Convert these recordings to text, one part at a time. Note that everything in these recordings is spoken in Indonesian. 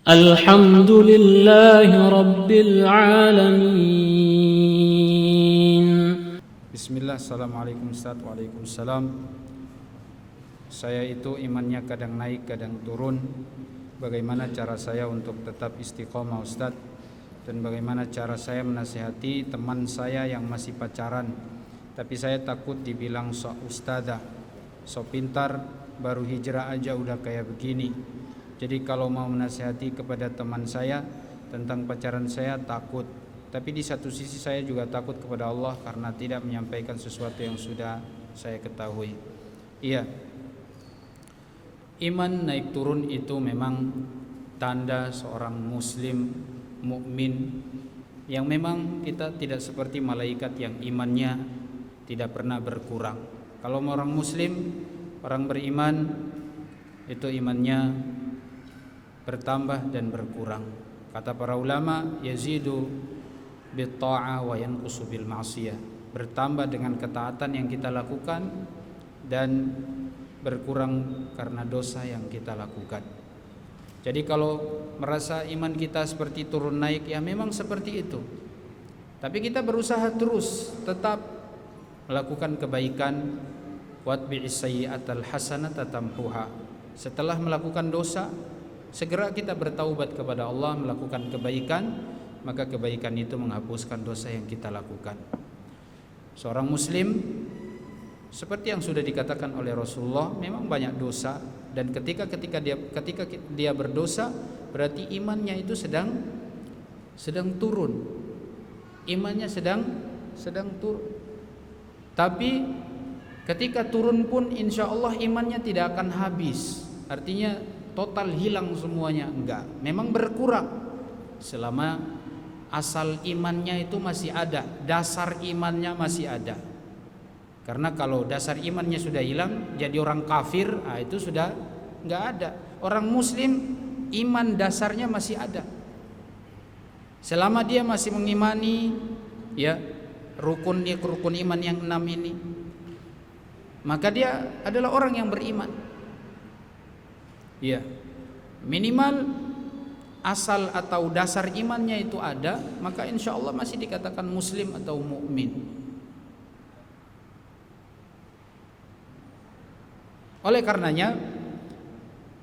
الحمد لله رب العالمين. Bismillah, Assalamualaikum Ustaz. Waalaikumsalam. Saya itu imannya kadang naik kadang turun. Bagaimana cara saya untuk tetap istiqomah Ustaz? Dan bagaimana cara saya menasihati teman saya yang masih pacaran, tapi saya takut dibilang sok ustadzah, sok pintar, baru hijrah aja udah kayak begini. Jadi kalau mau menasihati kepada teman saya tentang pacaran saya takut. Tapi di satu sisi saya juga takut kepada Allah karena tidak menyampaikan sesuatu yang sudah saya ketahui. Iya, iman naik turun itu memang tanda seorang muslim mukmin, yang memang kita tidak seperti malaikat yang imannya tidak pernah berkurang. Kalau orang muslim, orang beriman, itu imannya bertambah dan berkurang. Kata para ulama, yazidu bit ta'ah wa yanqusu bil ma'siyah. Bertambah dengan ketaatan yang kita lakukan dan berkurang karena dosa yang kita lakukan. Jadi kalau merasa iman kita seperti turun naik, ya memang seperti itu. Tapi kita berusaha terus tetap melakukan kebaikan. Watbi'is sayyi'atal hasanata tamhuha. Setelah melakukan dosa, segera kita bertaubat kepada Allah, melakukan kebaikan, maka kebaikan itu menghapuskan dosa yang kita lakukan. Seorang muslim, seperti yang sudah dikatakan oleh Rasulullah, memang banyak dosa, dan ketika dia berdosa, berarti imannya itu sedang turun. Imannya sedang turun. Tapi ketika turun pun insya Allah imannya tidak akan habis. Artinya total hilang semuanya, enggak. Memang berkurang selama asal imannya itu masih ada, dasar imannya masih ada. Karena kalau dasar imannya sudah hilang, jadi orang kafir, itu sudah enggak ada. Orang muslim iman dasarnya masih ada. Selama dia masih mengimani ya rukun iman yang 6 ini, maka dia adalah orang yang beriman. Ya, minimal asal atau dasar imannya itu ada, maka insya Allah masih dikatakan muslim atau mukmin. Oleh karenanya,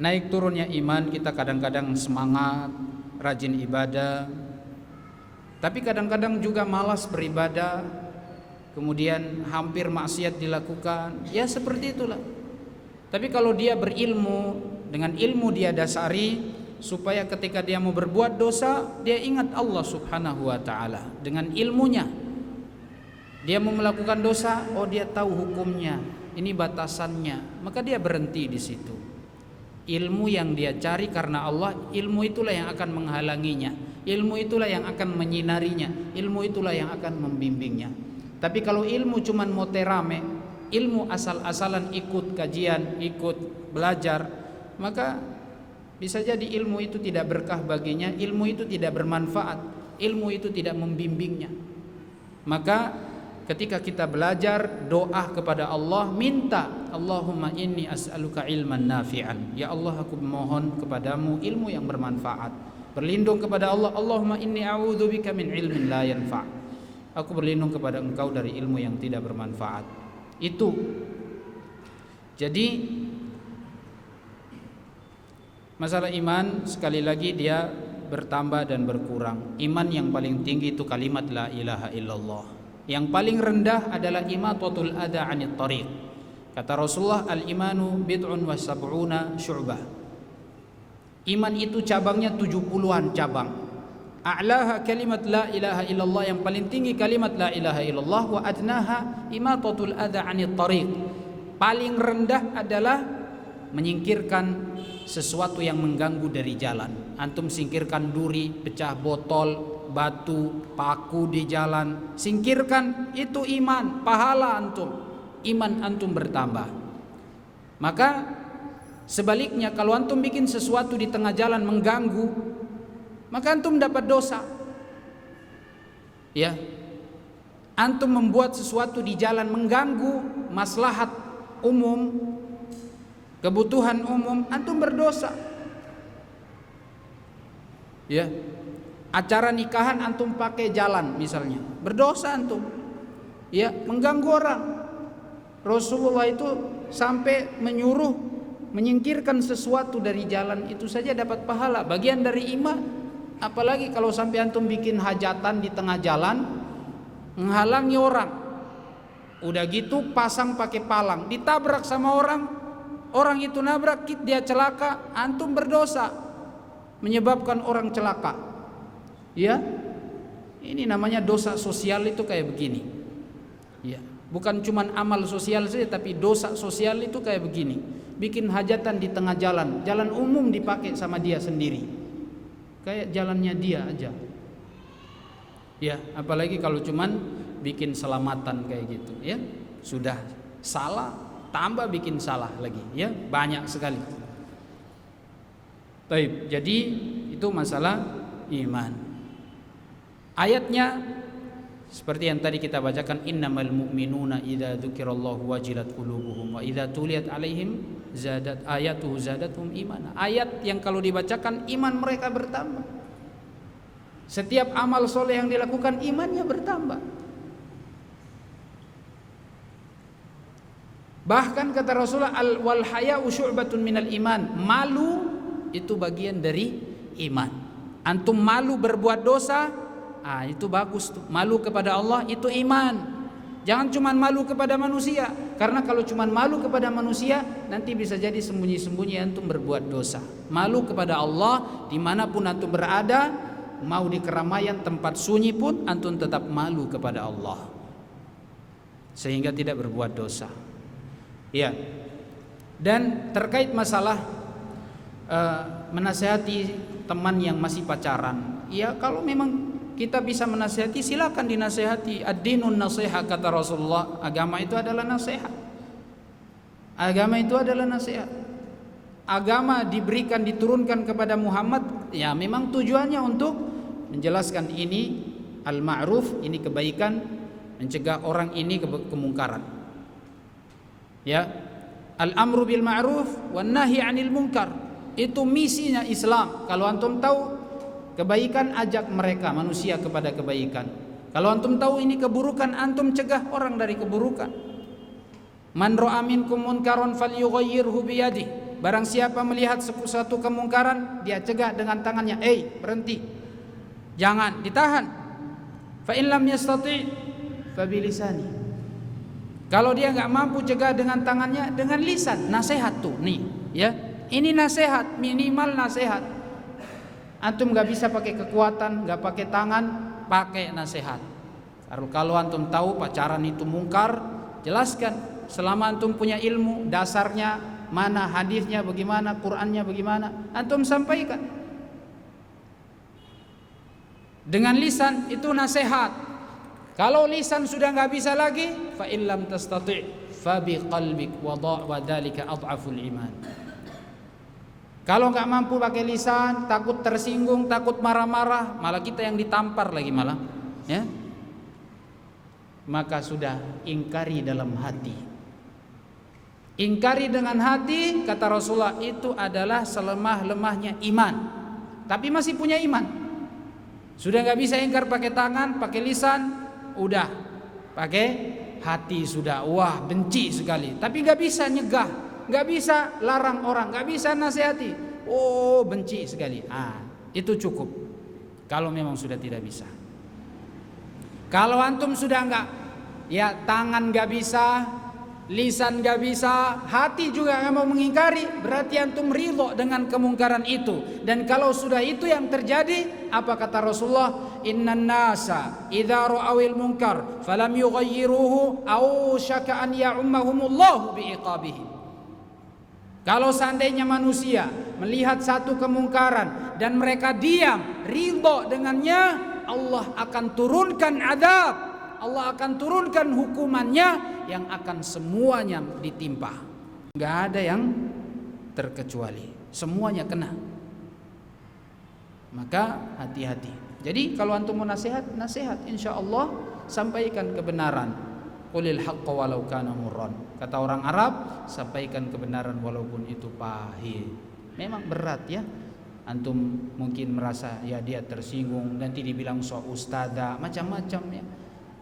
naik turunnya iman, kita kadang-kadang semangat, rajin ibadah, tapi kadang-kadang juga malas beribadah, kemudian hampir maksiat dilakukan, ya seperti itulah. Tapi kalau dia berilmu, dengan ilmu dia dasari, supaya ketika dia mau berbuat dosa, dia ingat Allah subhanahu wa ta'ala. Dengan ilmunya, dia mau melakukan dosa, oh dia tahu hukumnya, ini batasannya, maka dia berhenti di situ. Ilmu yang dia cari karena Allah, ilmu itulah yang akan menghalanginya, ilmu itulah yang akan menyinarinya, ilmu itulah yang akan membimbingnya. Tapi kalau ilmu cuman moterame, ilmu asal-asalan, ikut kajian, ikut belajar, maka bisa jadi ilmu itu tidak berkah baginya, ilmu itu tidak bermanfaat, ilmu itu tidak membimbingnya. Maka ketika kita belajar, doa kepada Allah, minta, Allahumma inni as'aluka ilman nafi'an. Ya Allah, aku mohon kepadamu ilmu yang bermanfaat. Berlindung kepada Allah, Allahumma inni a'udzubika min ilmin la yanfa'. Aku berlindung kepada Engkau dari ilmu yang tidak bermanfaat. Itu. Jadi masalah iman, sekali lagi dia bertambah dan berkurang. Iman yang paling tinggi itu kalimat la ilaha illallah. Yang paling rendah adalah imatatul adha 'anit thariq. Kata Rasulullah, al-imanu bid'un wa sab'una syu'bah. Iman itu cabangnya 70-an cabang. A'laha kalimat la ilaha illallah, yang paling tinggi kalimat la ilaha illallah, wa adnaha imatatul adha 'anit thariq. Paling rendah adalah menyingkirkan sesuatu yang mengganggu dari jalan. Antum singkirkan duri, pecah botol, batu, paku di jalan, singkirkan, itu iman, pahala antum, iman antum bertambah. Maka sebaliknya, kalau antum bikin sesuatu di tengah jalan mengganggu, maka antum dapat dosa. Ya, antum membuat sesuatu di jalan mengganggu maslahat umum, kebutuhan umum, antum berdosa. Ya. Acara nikahan antum pakai jalan misalnya, berdosa antum. Ya, mengganggu orang. Rasulullah itu sampai menyuruh menyingkirkan sesuatu dari jalan itu saja dapat pahala, bagian dari iman. Apalagi kalau sampai antum bikin hajatan di tengah jalan, menghalangi orang. Udah gitu pasang pakai palang, ditabrak sama orang, orang itu nabrak, dia celaka, antum berdosa, menyebabkan orang celaka. Ya, ini namanya dosa sosial itu kayak begini. Ya, bukan cuman amal sosial saja, tapi dosa sosial itu kayak begini. Bikin hajatan di tengah jalan, jalan umum dipakai sama dia sendiri, kayak jalannya dia aja. Ya, apalagi kalau cuman bikin selamatan kayak gitu, ya sudah salah, tambah bikin salah lagi, ya banyak sekali. Baik, jadi itu masalah iman. Ayatnya seperti yang tadi kita bacakan, innamal mu'minuna idza dzukirallahu wajilat qulubuhum wa idza tuliyat alaihim zadatuhum imana. Ayat yang kalau dibacakan iman mereka bertambah. Setiap amal soleh yang dilakukan imannya bertambah. Bahkan kata Rasulullah, wal haya'u syu'batun minal iman. Malu itu bagian dari iman. Antum malu berbuat dosa, itu bagus tuh. Malu kepada Allah itu iman. Jangan cuma malu kepada manusia, karena kalau cuma malu kepada manusia nanti bisa jadi sembunyi-sembunyi antum berbuat dosa. Malu kepada Allah dimanapun antum berada, mau di keramaian tempat sunyi pun antum tetap malu kepada Allah, sehingga tidak berbuat dosa. Ya. Dan terkait masalah menasihati teman yang masih pacaran, ya kalau memang kita bisa menasihati, silakan dinasihati. Ad-dinun nasihat, kata Rasulullah. Agama itu adalah nasihat. Agama itu adalah nasihat. Agama diberikan, diturunkan kepada Muhammad, ya memang tujuannya untuk menjelaskan ini al-ma'ruf, ini kebaikan, mencegah orang ini kemungkaran. Ya, al-amru bil ma'ruf wan nahi 'anil munkar. Itu misinya Islam. Kalau antum tahu kebaikan, ajak mereka manusia kepada kebaikan. Kalau antum tahu ini keburukan, antum cegah orang dari keburukan. Man ra'a minkum munkaran falyughayyirhu biyadihi. Barang siapa melihat suatu kemungkaran, dia cegah dengan tangannya. Berhenti. Jangan ditahan. Fa in lam yastati' fa bilisani. Kalau dia enggak mampu cegah dengan tangannya, dengan lisan, nasihat tuh nih, ya. Ini nasihat, minimal nasihat. Antum gak bisa pakai kekuatan, gak pakai tangan, pakai nasihat. Kalau antum tahu pacaran itu mungkar, jelaskan. Selama antum punya ilmu, dasarnya mana, hadisnya bagaimana, Qurannya bagaimana, antum sampaikan. Dengan lisan itu nasihat. Kalau lisan sudah gak bisa lagi, fa illam tastati' fa biqalbik wa dzalika adhaful iman. Kalau nggak mampu pakai lisan, takut tersinggung, takut marah-marah, malah kita yang ditampar lagi malah, ya. Maka sudah ingkari dalam hati. Ingkari dengan hati, kata Rasulullah, itu adalah selemah-lemahnya iman. Tapi masih punya iman. Sudah nggak bisa ingkar pakai tangan, pakai lisan, udah pakai hati sudah, wah benci sekali. Tapi nggak bisa nyegah. Gak bisa larang orang, gak bisa nasihati. Oh, benci sekali. Itu cukup. Kalau memang sudah tidak bisa. Kalau antum sudah enggak, ya tangan gak bisa, lisan gak bisa, hati juga gak mau mengingkari, berarti antum ridho dengan kemungkaran itu. Dan kalau sudah itu yang terjadi, apa kata Rasulullah? Innan nasa idza ra'awil munkar falam yughayyiruhu aw syaka an ya'ummahumullahu biiqabihi. Kalau seandainya manusia melihat satu kemungkaran dan mereka diam, ridho dengannya, Allah akan turunkan azab, Allah akan turunkan hukumannya yang akan semuanya ditimpa. Gak ada yang terkecuali, semuanya kena. Maka hati-hati. Jadi kalau antum mau nasihat, insya Allah sampaikan kebenaran. Qulil haqqa walau kana murran. Kata orang Arab, sampaikan kebenaran walaupun itu pahit. Memang berat ya. Antum mungkin merasa ya dia tersinggung, nanti dibilang sok ustadzah, macam-macam ya.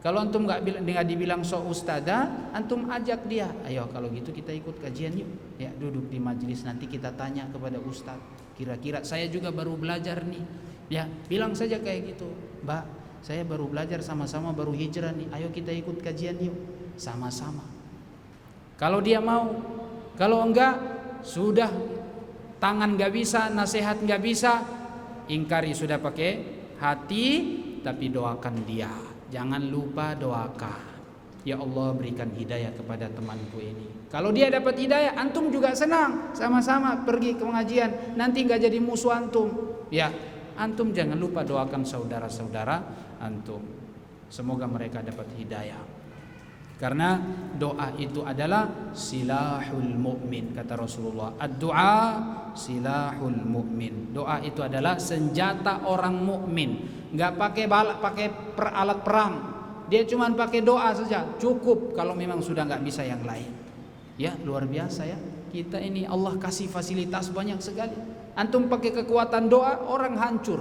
Kalau antum nggak dibilang sok ustadzah, antum ajak dia, ayo kalau gitu kita ikut kajian yuk. Ya, duduk di majelis, nanti kita tanya kepada ustadz, kira-kira saya juga baru belajar nih. Ya, bilang saja kayak gitu, Mbak, saya baru belajar, sama-sama baru hijrah nih, ayo kita ikut kajian yuk, sama-sama. Kalau dia mau, kalau enggak, sudah tangan nggak bisa, nasihat nggak bisa, ingkari sudah pakai hati, tapi doakan dia. Jangan lupa doakan. Ya Allah, berikan hidayah kepada temanku ini. Kalau dia dapat hidayah, antum juga senang. Sama-sama pergi ke pengajian. Nanti nggak jadi musuh antum. Ya, antum jangan lupa doakan saudara-saudara antum. Semoga mereka dapat hidayah. Karena doa itu adalah silahul mukmin, kata Rasulullah. Ad-du'a silahul mukmin. Doa itu adalah senjata orang mukmin. Enggak pakai alat perang. Dia cuma pakai doa saja, cukup kalau memang sudah enggak bisa yang lain. Ya, luar biasa ya. Kita ini Allah kasih fasilitas banyak sekali. Antum pakai kekuatan doa, orang hancur.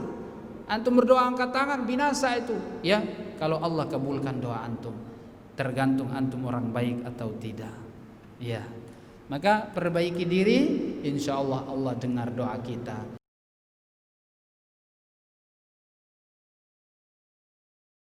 Antum berdoa angkat tangan, binasa itu. Ya, kalau Allah kabulkan doa antum. Tergantung antum orang baik atau tidak. Ya. Maka perbaiki diri, insyaallah Allah dengar doa kita.